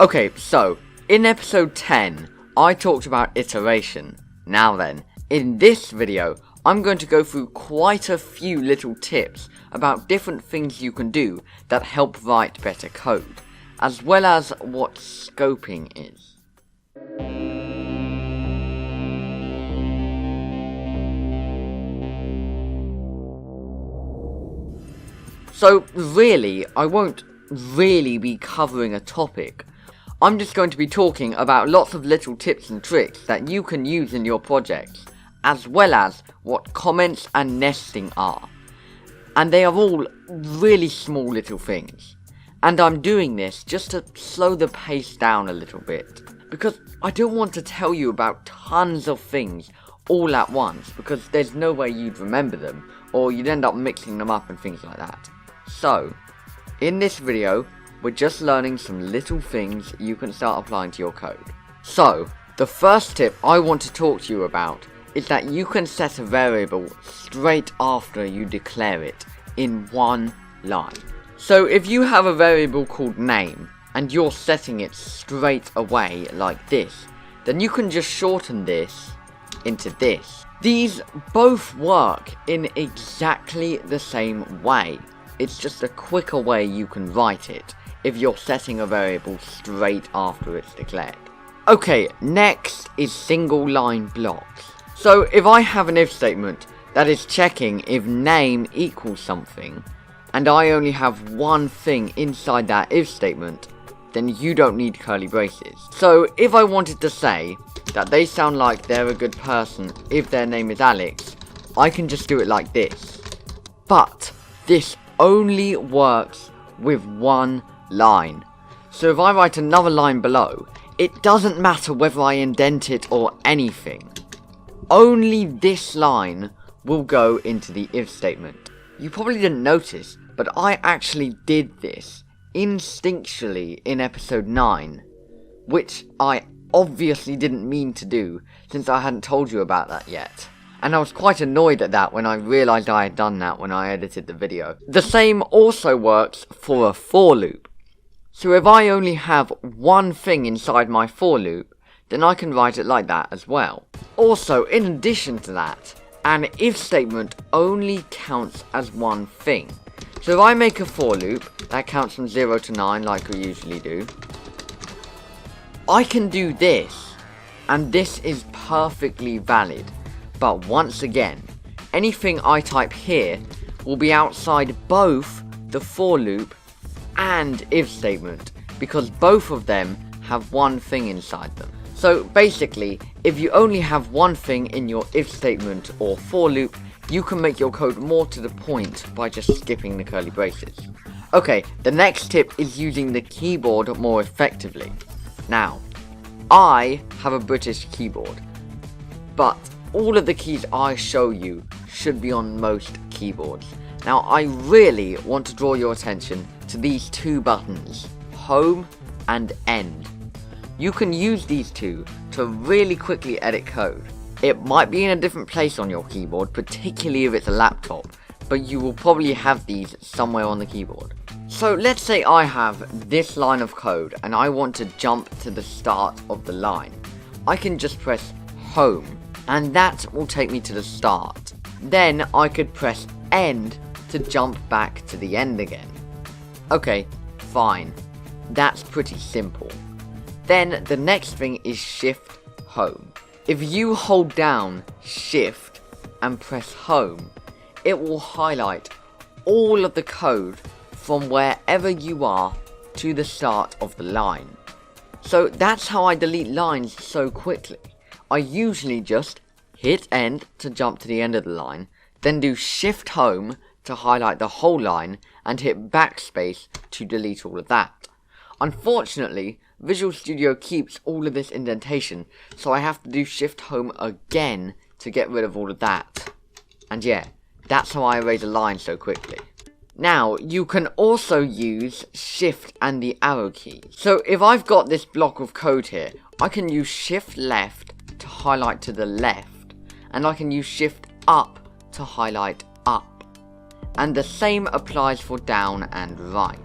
Okay, so, in episode 10, I talked about iteration. Now then, in this video, I'm going to go through quite a few little tips about different things you can do that help write better code, as well as what scoping is. So really, I won't really be covering a topic. I'm just going to be talking about lots of little tips and tricks that you can use in your projects, as well as what comments and nesting are. And they are all really small little things. And I'm doing this just to slow the pace down a little bit, because I don't want to tell you about tons of things all at once, because there's no way you'd remember them, or you'd end up mixing them up and things like that. So, in this video, we're just learning some little things you can start applying to your code. So, the first tip I want to talk to you about is that you can set a variable straight after you declare it in one line. So if you have a variable called name, and you're setting it straight away like this, then you can just shorten this into this. These both work in exactly the same way. It's just a quicker way you can write it if you're setting a variable straight after it's declared. Okay, next is single line blocks. So if I have an if statement that is checking if name equals something, and I only have one thing inside that if statement, then you don't need curly braces. So if I wanted to say that they sound like they're a good person if their name is Alex, I can just do it like this. But this only works with one line. So if I write another line below, it doesn't matter whether I indent it or anything. Only this line will go into the if statement. You probably didn't notice, but I actually did this instinctually in episode 9, which I obviously didn't mean to do since I hadn't told you about that yet. And I was quite annoyed at that when I realised I had done that when I edited the video. The same also works for a for loop. So if I only have one thing inside my for loop, then I can write it like that as well. Also, in addition to that, an if statement only counts as one thing. So if I make a for loop that counts from 0 to 9 like we usually do, I can do this, and this is perfectly valid. But once again, anything I type here will be outside both the for loop and if statement, because both of them have one thing inside them. So basically, if you only have one thing in your if statement or for loop, you can make your code more to the point by just skipping the curly braces. Okay, the next tip is using the keyboard more effectively. Now, I have a British keyboard, but all of the keys I show you should be on most keyboards. Now, I really want to draw your attention to these two buttons, home and end. You can use these two to really quickly edit code. It might be in a different place on your keyboard, particularly if it's a laptop, but you will probably have these somewhere on the keyboard. So let's say I have this line of code and I want to jump to the start of the line. I can just press home, and that will take me to the start. Then I could press end to jump back to the end again. Okay, fine. That's pretty simple. Then the next thing is shift home. If you hold down shift and press home, it will highlight all of the code from wherever you are to the start of the line. So that's how I delete lines so quickly. I usually just hit end to jump to the end of the line, then do shift home to highlight the whole line, and hit backspace to delete all of that. Unfortunately, Visual Studio keeps all of this indentation, so I have to do shift home again to get rid of all of that. And yeah, that's how I erase a line so quickly. Now, you can also use shift and the arrow key. So if I've got this block of code here, I can use shift left to highlight to the left, and I can use shift up to highlight up. And the same applies for down and right.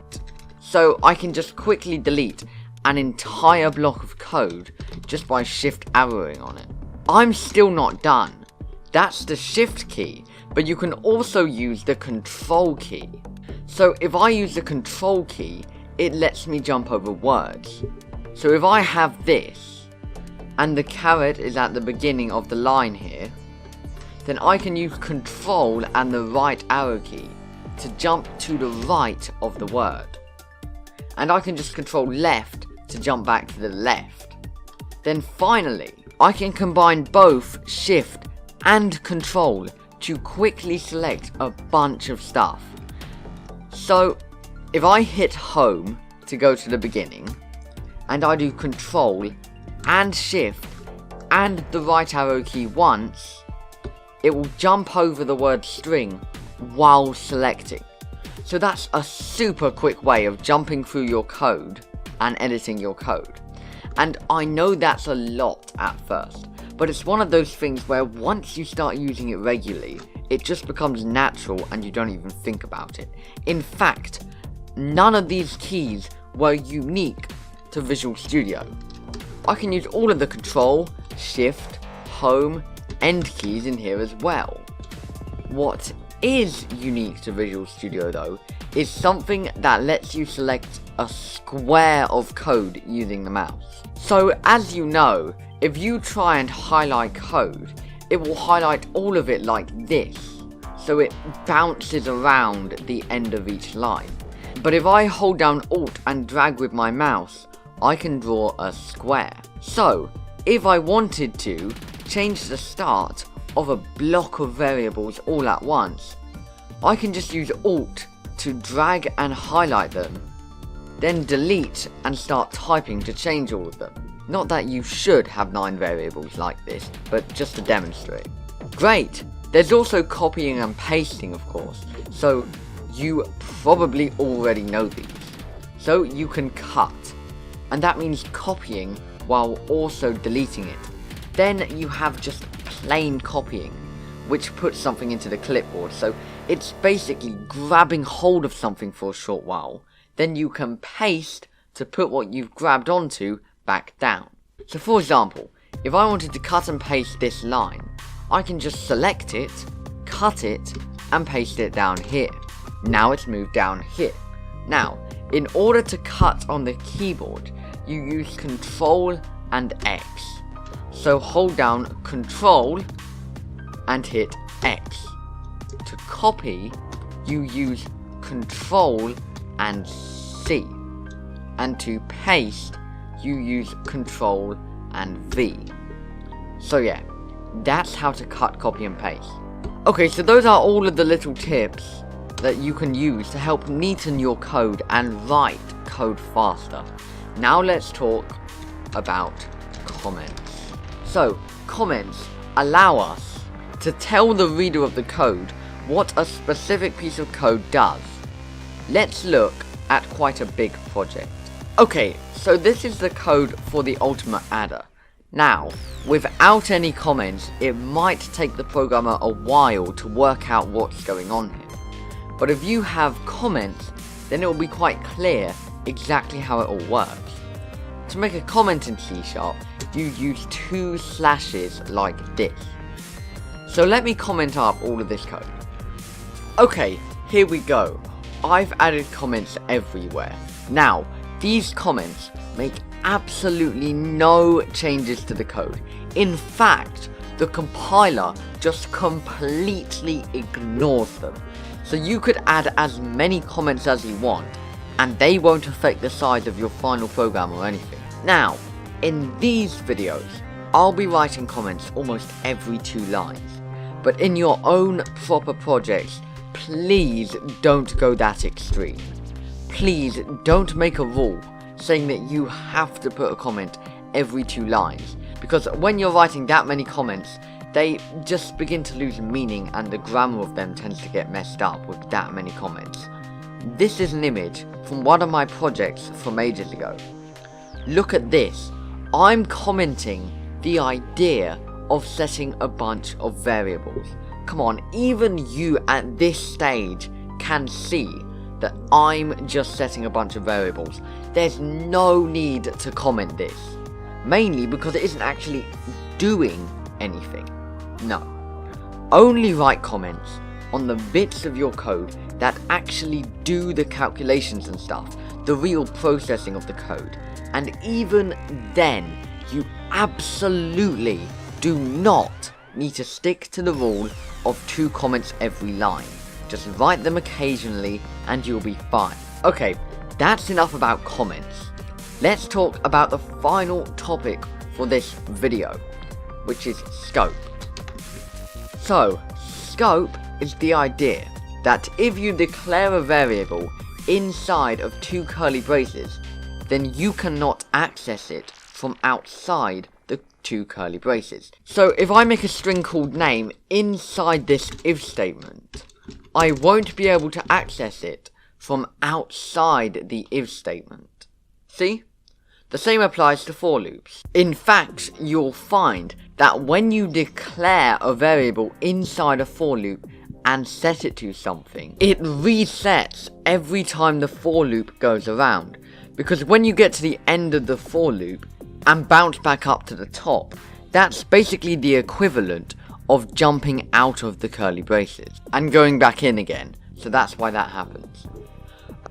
So I can just quickly delete an entire block of code just by shift arrowing on it. I'm still not done. That's the shift key, but you can also use the control key. So if I use the control key, it lets me jump over words. So if I have this, and the caret is at the beginning of the line here, then I can use control and the right arrow key to jump to the right of the word. And I can just control left to jump back to the left. Then finally, I can combine both shift and control to quickly select a bunch of stuff. So if I hit home to go to the beginning, and I do control and shift and the right arrow key once, it will jump over the word string while selecting. So that's a super quick way of jumping through your code and editing your code. And I know that's a lot at first, but it's one of those things where once you start using it regularly, it just becomes natural and you don't even think about it. In fact, none of these keys were unique to Visual Studio. I can use all of the control, shift, home, end keys in here as well. What is unique to Visual Studio though, is something that lets you select a square of code using the mouse. So as you know, if you try and highlight code, it will highlight all of it like this, so it bounces around the end of each line. But if I hold down Alt and drag with my mouse, I can draw a square. So, if I wanted to change the start of a block of variables all at once, I can just use Alt to drag and highlight them, then delete and start typing to change all of them. Not that you should have 9 variables like this, but just to demonstrate. Great! There's also copying and pasting, of course, so you probably already know these. So you can cut, and that means copying while also deleting it. Then you have just plain copying, which puts something into the clipboard, so it's basically grabbing hold of something for a short while, then you can paste to put what you've grabbed onto back down. So for example, if I wanted to cut and paste this line, I can just select it, cut it, and paste it down here. Now it's moved down here. Now, in order to cut on the keyboard, you use Control and X. So hold down Control and hit X. To copy, you use Control and C. And to paste, you use Control and V. So yeah, that's how to cut, copy and paste. Okay, so those are all of the little tips that you can use to help neaten your code and write code faster. Now let's talk about comments. So, comments allow us to tell the reader of the code what a specific piece of code does. Let's look at quite a big project. Okay, so this is the code for the ultimate adder. Now, without any comments, it might take the programmer a while to work out what's going on here. But if you have comments, then it will be quite clear exactly how it all works. To make a comment in C#, you use 2 slashes like this. So let me comment up all of this code. Okay, here we go. I've added comments everywhere. Now, these comments make absolutely no changes to the code. In fact, the compiler just completely ignores them. So you could add as many comments as you want, and they won't affect the size of your final program or anything. Now, in these videos, I'll be writing comments almost every 2 lines. But in your own proper projects, please don't go that extreme. Please don't make a rule saying that you have to put a comment every 2 lines, because when you're writing that many comments, they just begin to lose meaning and the grammar of them tends to get messed up with that many comments. This is an image from one of my projects from ages ago. Look at this. I'm commenting the idea of setting a bunch of variables. Come on, even you at this stage can see that I'm just setting a bunch of variables. There's no need to comment this, mainly because it isn't actually doing anything. No. Only write comments on the bits of your code that actually do the calculations and stuff, the real processing of the code. And even then, you absolutely do not need to stick to the rule of 2 comments every line. Just write them occasionally and you'll be fine. Okay, that's enough about comments. Let's talk about the final topic for this video, which is scope. So, scope is the idea that if you declare a variable inside of 2 curly braces, then you cannot access it from outside the 2 curly braces. So if I make a string called name inside this if statement, I won't be able to access it from outside the if statement. See? The same applies to for loops. In fact, you'll find that when you declare a variable inside a for loop and set it to something, it resets every time the for loop goes around. Because when you get to the end of the for loop and bounce back up to the top, that's basically the equivalent of jumping out of the curly braces and going back in again. So that's why that happens.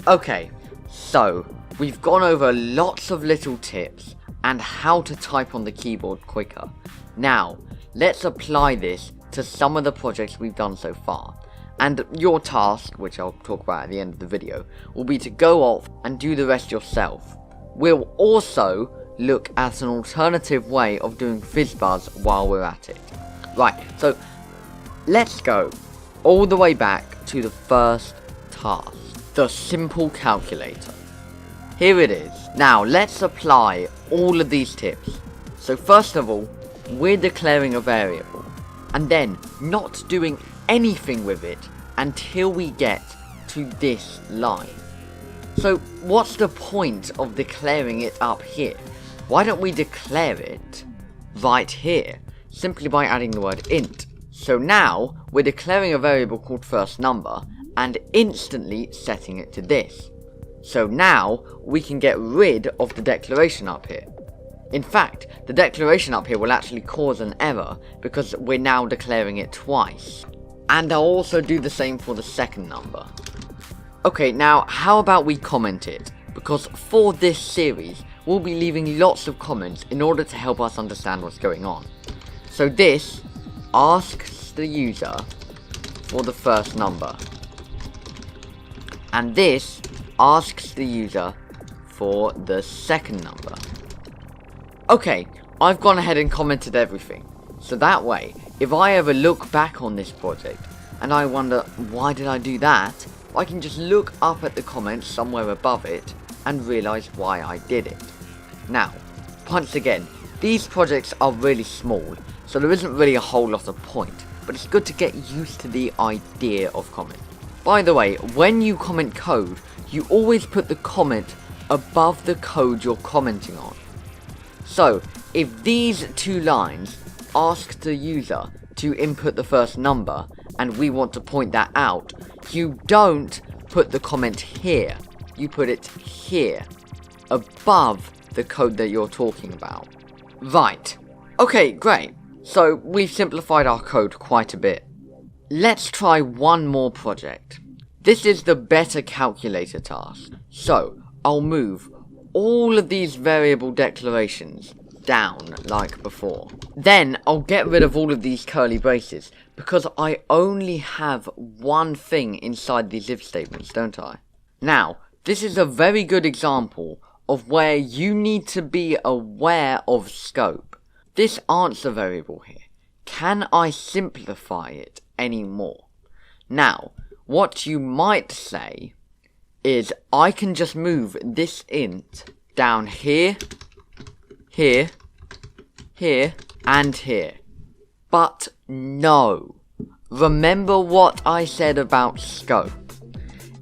Okay, so we've gone over lots of little tips and how to type on the keyboard quicker. Now, let's apply this to some of the projects we've done so far. And your task, which I'll talk about at the end of the video, will be to go off and do the rest yourself. We'll also look at an alternative way of doing FizzBuzz while we're at it. Right, so let's go all the way back to the first task, the simple calculator. Here it is. Now let's apply all of these tips. So first of all, we're declaring a variable and then not doing anything with it until we get to this line. So what's the point of declaring it up here? Why don't we declare it right here, simply by adding the word int. So now we're declaring a variable called first number and instantly setting it to this. So now we can get rid of the declaration up here. In fact, the declaration up here will actually cause an error because we're now declaring it twice. And I'll also do the same for the second number. Okay, now how about we comment it? Because for this series, we'll be leaving lots of comments in order to help us understand what's going on. So this asks the user for the first number. And this asks the user for the second number. Okay, I've gone ahead and commented everything. So that way, if I ever look back on this project and I wonder why did I do that, I can just look up at the comments somewhere above it and realise why I did it. Now, once again, these projects are really small, so there isn't really a whole lot of point, but it's good to get used to the idea of comment. By the way, when you comment code, you always put the comment above the code you're commenting on. So, if these 2 lines ask the user to input the first number, and we want to point that out, you don't put the comment here, you put it here, above the code that you're talking about. Right, okay, great. So, we've simplified our code quite a bit. Let's try one more project. This is the better calculator task. So, I'll move all of these variable declarations down like before. Then I'll get rid of all of these curly braces because I only have one thing inside these if statements, don't I? Now, this is a very good example of where you need to be aware of scope. This answer variable here, can I simplify it any more? Now, what you might say is I can just move this int down here, here, here, and here. But no. Remember what I said about scope.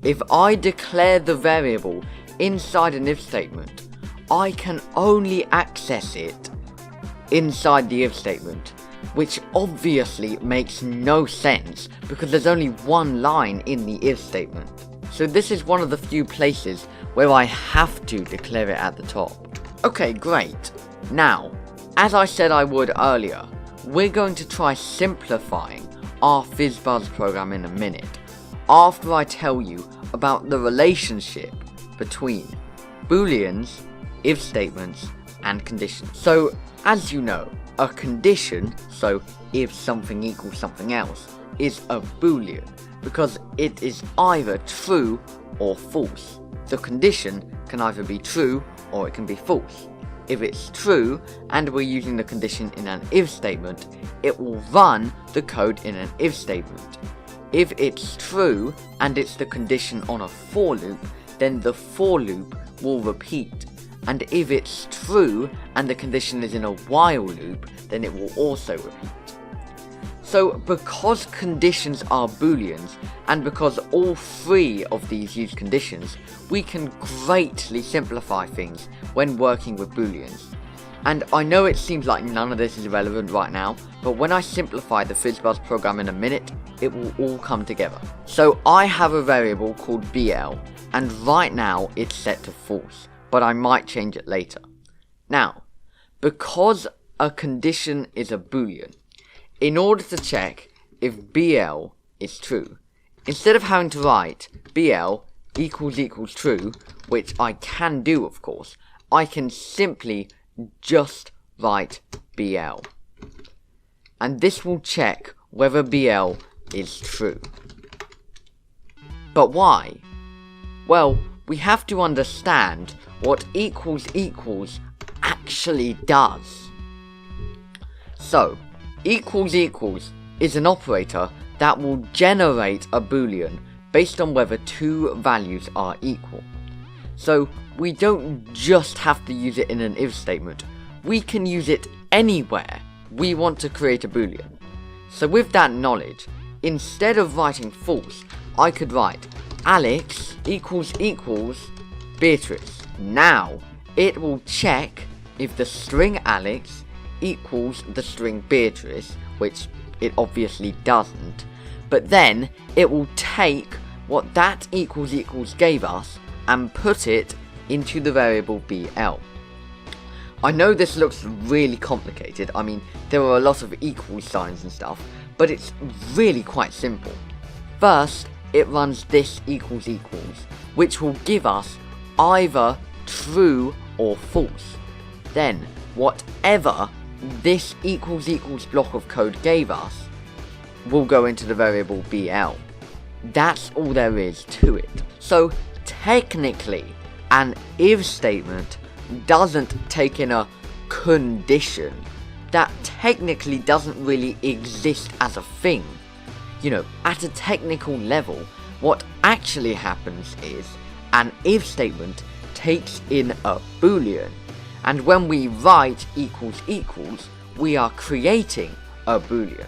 If I declare the variable inside an if statement, I can only access it inside the if statement, which obviously makes no sense because there's only one line in the if statement. So this is one of the few places where I have to declare it at the top. Okay, great. Now, as I said I would earlier, we're going to try simplifying our FizzBuzz program in a minute, after I tell you about the relationship between booleans, if statements, and conditions. So, as you know, a condition, so if something equals something else, is a boolean, because it is either true or false. The condition can either be true or it can be false. If it's true, and we're using the condition in an if statement, it will run the code in an if statement. If it's true, and it's the condition on a for loop, then the for loop will repeat. And if it's true, and the condition is in a while loop, then it will also repeat. So, because conditions are booleans, and because all three of these use conditions, we can greatly simplify things when working with booleans. And I know it seems like none of this is relevant right now, but when I simplify the FizzBuzz program in a minute, it will all come together. So I have a variable called BL, and right now it's set to false, but I might change it later. Now, because a condition is a boolean, in order to check if BL is true, instead of having to write BL equals true, which I can do of course, I can simply just write BL. And this will check whether BL is true. But why? Well, we have to understand what equals actually does. So, equals is an operator that will generate a boolean based on whether two values are equal. So we don't just have to use it in an if statement, we can use it anywhere we want to create a boolean. So with that knowledge, instead of writing false, I could write Alex equals Beatrice. Now it will check if the string Alex equals the string Beatrice, which it obviously doesn't, but then it will take what that equals gave us and put it into the variable BL. I know this looks really complicated, I mean there are a lot of equal signs and stuff, but it's really quite simple. First, it runs this equals, which will give us either true or false. Then, whatever this equals block of code gave us will go into the variable BL. That's all there is to it. So technically, an if statement doesn't take in a condition. That technically doesn't really exist as a thing. You know, at a technical level, what actually happens is an if statement takes in a boolean, and when we write equals, we are creating a boolean.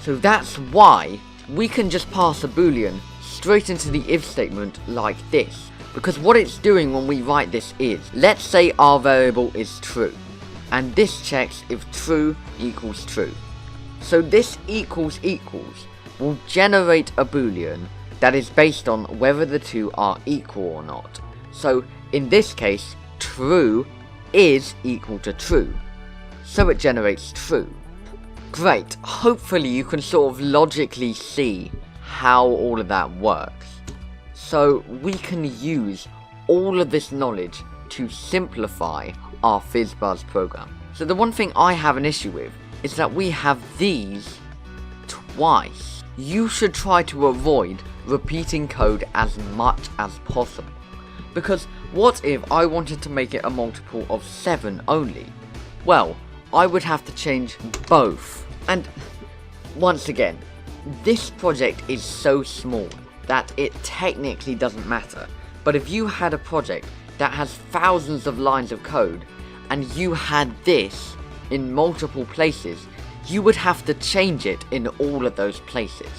So that's why we can just pass a boolean straight into the if statement like this. Because what it's doing when we write this is, let's say our variable is true, and this checks if true equals true. So this equals will generate a boolean that is based on whether the two are equal or not. So in this case, true is equal to true, so it generates true. Great, hopefully you can sort of logically see how all of that works. So we can use all of this knowledge to simplify our FizzBuzz program. So the one thing I have an issue with is that we have these twice. You should try to avoid repeating code as much as possible. Because what if I wanted to make it a multiple of 7 only? Well, I would have to change both. And once again, this project is so small that it technically doesn't matter. But if you had a project that has thousands of lines of code, and you had this in multiple places, you would have to change it in all of those places.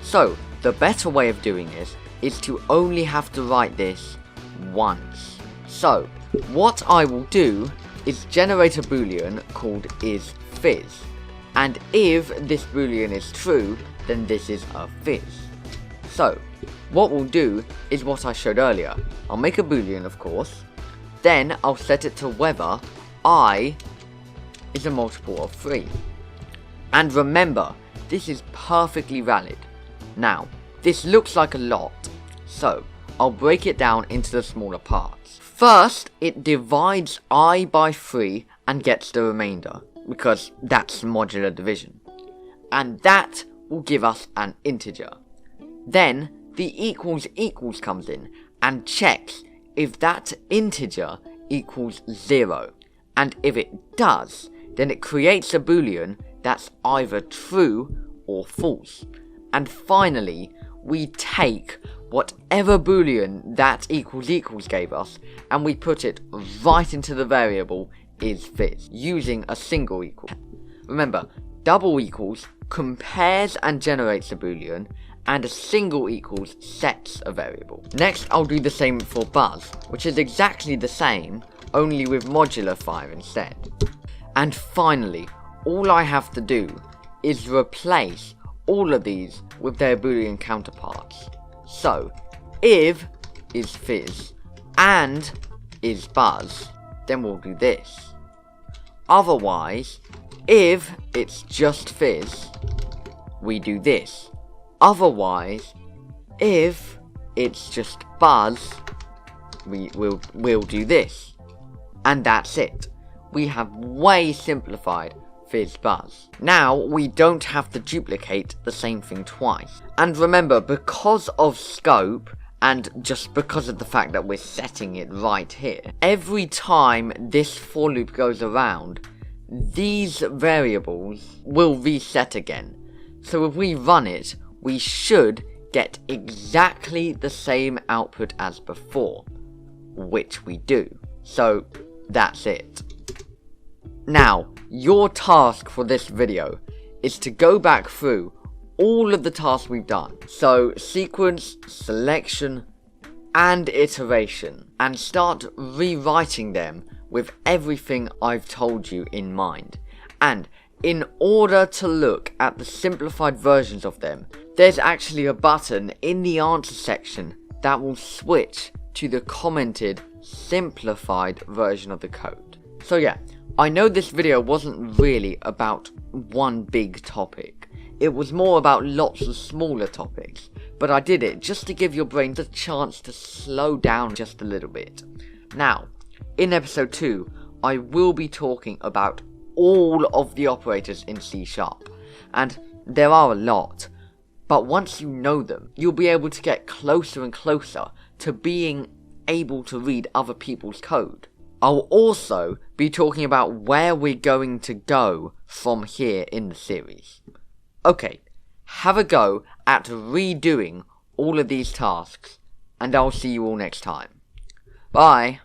So, the better way of doing this is to only have to write this once. So, what I will do is generate a boolean called isFizz. And if this boolean is true, then this is a fizz. So, what we'll do is what I showed earlier. I'll make a boolean, of course, then I'll set it to whether I is a multiple of 3. And remember, this is perfectly valid. Now, this looks like a lot, so I'll break it down into the smaller parts. First, it divides I by 3 and gets the remainder, because that's modular division. And that will give us an integer. Then, the equals equals comes in and checks if that integer equals 0. And if it does, then it creates a boolean that's either true or false. And finally, we take whatever boolean that equals equals gave us and we put it right into the variable isFizz using a single equal. Remember, double equals compares and generates a boolean, and a single equals sets a variable. Next, I'll do the same for buzz, which is exactly the same, only with modular 5 instead. And finally, all I have to do is replace all of these with their boolean counterparts. So, if is fizz and is buzz, then we'll do this. Otherwise, if it's just fizz, we do this. Otherwise, if it's just buzz, we'll do this. And that's it. We have way simplified fizz buzz. Now, we don't have to duplicate the same thing twice. And remember, because of scope, and just because of the fact that we're setting it right here, every time this for loop goes around, these variables will reset again. So if we run it, we should get exactly the same output as before, which we do. So that's it. Now, your task for this video is to go back through all of the tasks we've done. So sequence, selection, and iteration, and start rewriting them with everything I've told you in mind. And in order to look at the simplified versions of them, there's actually a button in the answer section that will switch to the commented simplified version of the code. So yeah, I know this video wasn't really about one big topic. It was more about lots of smaller topics, but I did it just to give your brain the chance to slow down just a little bit. Now, in episode 2, I will be talking about all of the operators in C#, and there are a lot, but once you know them, you'll be able to get closer and closer to being able to read other people's code. I'll also be talking about where we're going to go from here in the series. Okay, have a go at redoing all of these tasks, and I'll see you all next time. Bye!